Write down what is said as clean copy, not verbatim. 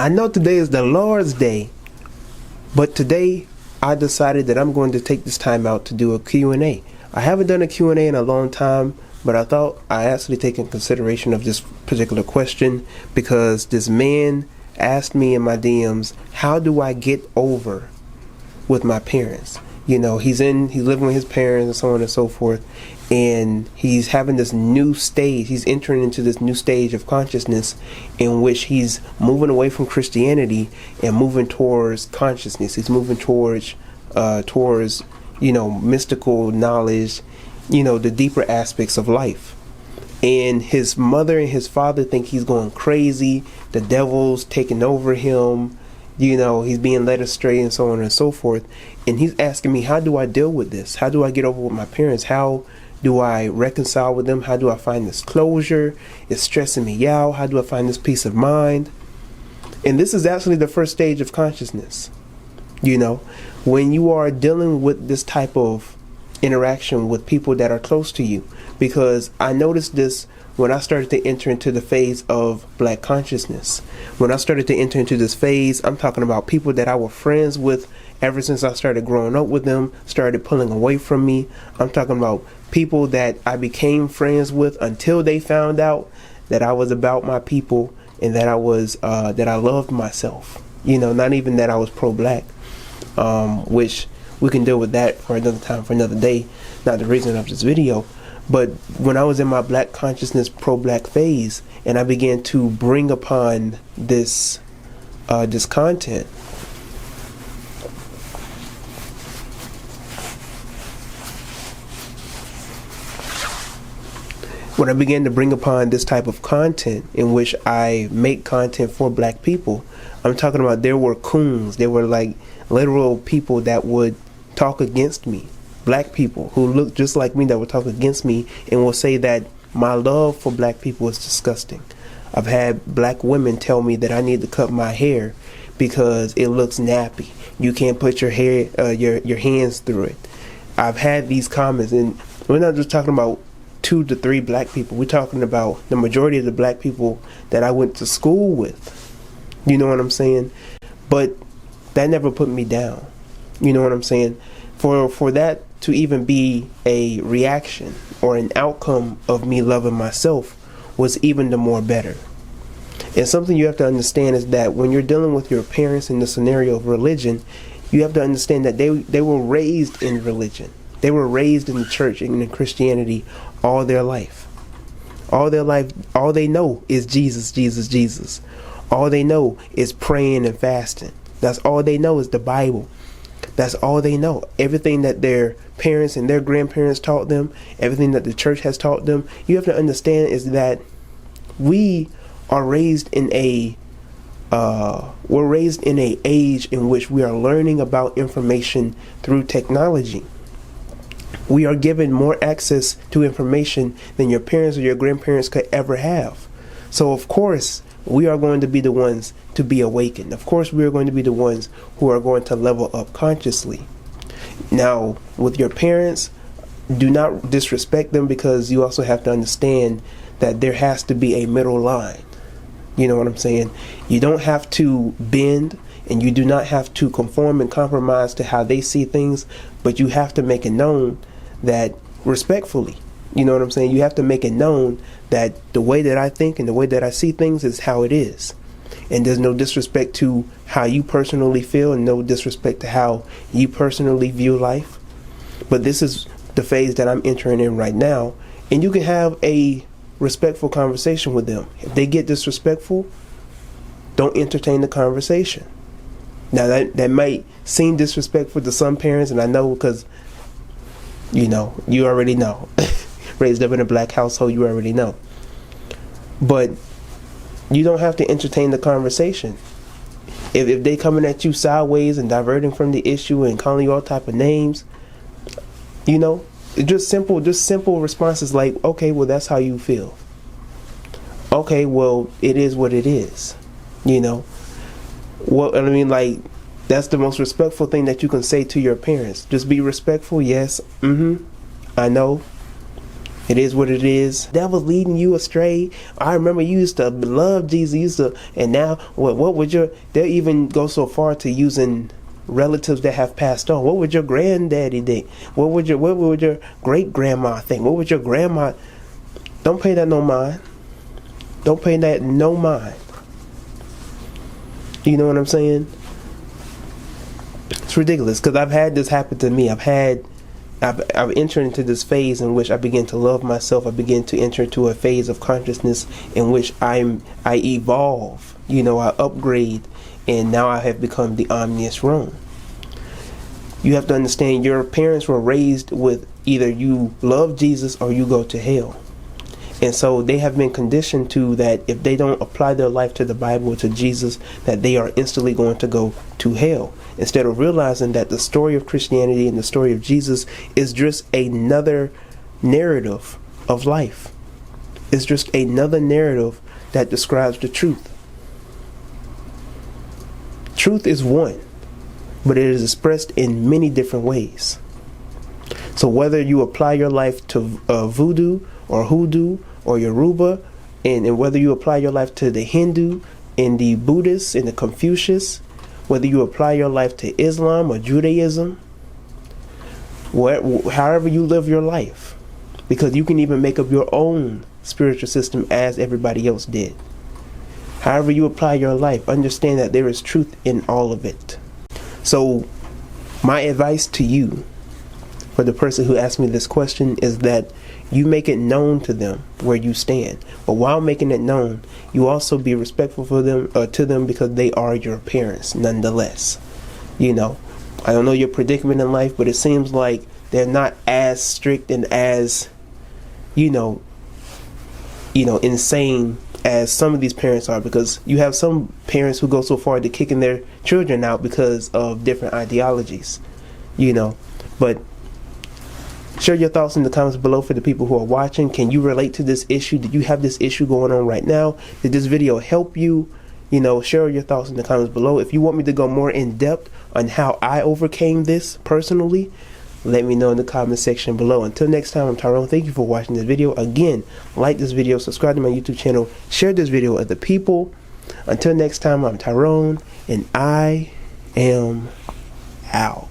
I know today is the Lord's Day, but today I decided that I'm going to take this time out to do a Q&A. I haven't done a Q&A in a long time, but I thought I actually take in consideration of this particular question because this man asked me in my DMs, how do I get over with my parents? You know, he's living with his parents and so on and so forth, and he's having this new stage. He's entering into this new stage of consciousness in which he's moving away from Christianity and moving towards consciousness. He's moving towards mystical knowledge, the deeper aspects of life. And his mother and his father think he's going crazy. The devil's taking over him. He's being led astray and so on and so forth. And he's asking me, how do I deal with this? How do I get over with my parents? How do I reconcile with them? How do I find this closure? It's stressing me out. How do I find this peace of mind? And this is actually the first stage of consciousness. When you are dealing with this type of interaction with people that are close to you. Because I noticed this when I started to enter into the phase of black consciousness. When I started to enter into this phase, I'm talking about people that I was friends with ever since I started growing up with them, started pulling away from me. I'm talking about people that I became friends with until they found out that I was about my people and that I was that I loved myself. Not even that I was pro-black, which we can deal with that for another time, for another day, not the reason of this video. But when I was in my black consciousness, pro-black phase, and I began to bring upon this content, when I began to bring upon this type of content in which I make content for black people, I'm talking about there were coons, there were like literal people that would talk against me. Black people who look just like me that would talk against me and will say that my love for black people is disgusting. I've had black women tell me that I need to cut my hair because it looks nappy. You can't put your hair, your hands through it. I've had these comments, and we're not just talking about 2 to 3 black people. We're talking about the majority of the black people that I went to school with. You know what I'm saying? But that never put me down. You know what I'm saying? For that to even be a reaction or an outcome of me loving myself was even the more better. And something you have to understand is that when you're dealing with your parents in the scenario of religion, you have to understand that they were raised in religion. They were raised in the church and in Christianity all their life. All their life, all they know is Jesus, Jesus, Jesus. All they know is praying and fasting. That's all they know is the Bible. That's all they know. Everything that their parents and their grandparents taught them, everything that the church has taught them, you have to understand is that we are raised in a age in which we are learning about information through technology. We are given more access to information than your parents or your grandparents could ever have. So of course, we are going to be the ones to be awakened. Of course, we are going to be the ones who are going to level up consciously. Now, with your parents, do not disrespect them, because you also have to understand that there has to be a middle line. You know what I'm saying? You don't have to bend, and you do not have to conform and compromise to how they see things, but you have to make it known that respectfully. You know what I'm saying? You have to make it known that the way that I think and the way that I see things is how it is. And there's no disrespect to how you personally feel and no disrespect to how you personally view life. But this is the phase that I'm entering in right now. And you can have a respectful conversation with them. If they get disrespectful, don't entertain the conversation. Now that might seem disrespectful to some parents, and I know because, you already know. Raised up in a black household, you already know. But you don't have to entertain the conversation. If they coming at you sideways and diverting from the issue and calling you all type of names, just simple responses like, okay, well, that's how you feel. Okay, well, it is what it is. Well, I mean, like, that's the most respectful thing that you can say to your parents. Just be respectful. Yes. I know. It is what it is. Devil's leading you astray. I remember you used to love Jesus, and now what would your? They'll even go so far to using relatives that have passed on. What would your granddaddy think? What would your great grandma think? What would your grandma? Don't pay that no mind. Don't pay that no mind. You know what I'm saying? It's ridiculous, because I've had this happen to me. I've entered into this phase in which I begin to love myself. I begin to enter into a phase of consciousness in which I evolve. I upgrade, and now I have become the omnious Rome. You have to understand, your parents were raised with either you love Jesus or you go to hell. And so they have been conditioned to that if they don't apply their life to the Bible, to Jesus, that they are instantly going to go to hell. Instead of realizing that the story of Christianity and the story of Jesus is just another narrative of life. It's just another narrative that describes the truth. Truth is one, but it is expressed in many different ways. So whether you apply your life to voodoo or hoodoo or Yoruba, and whether you apply your life to the Hindu and the Buddhist and the Confucius, whether you apply your life to Islam or Judaism, however you live your life, because you can even make up your own spiritual system as everybody else did. However you apply your life, understand that there is truth in all of it. So my advice to you, for the person who asked me this question, is that you make it known to them where you stand. But while making it known, you also be respectful for them, to them, because they are your parents nonetheless. I don't know your predicament in life, but it seems like they're not as strict and as, insane as some of these parents are, because you have some parents who go so far to kicking their children out because of different ideologies, but share your thoughts in the comments below for the people who are watching. Can you relate to this issue? Did you have this issue going on right now? Did this video help you? Share your thoughts in the comments below. If you want me to go more in depth on how I overcame this personally, let me know in the comment section below. Until next time, I'm Tyrone. Thank you for watching this video. Again, like this video, subscribe to my YouTube channel, share this video with other people. Until next time, I'm Tyrone, and I am out.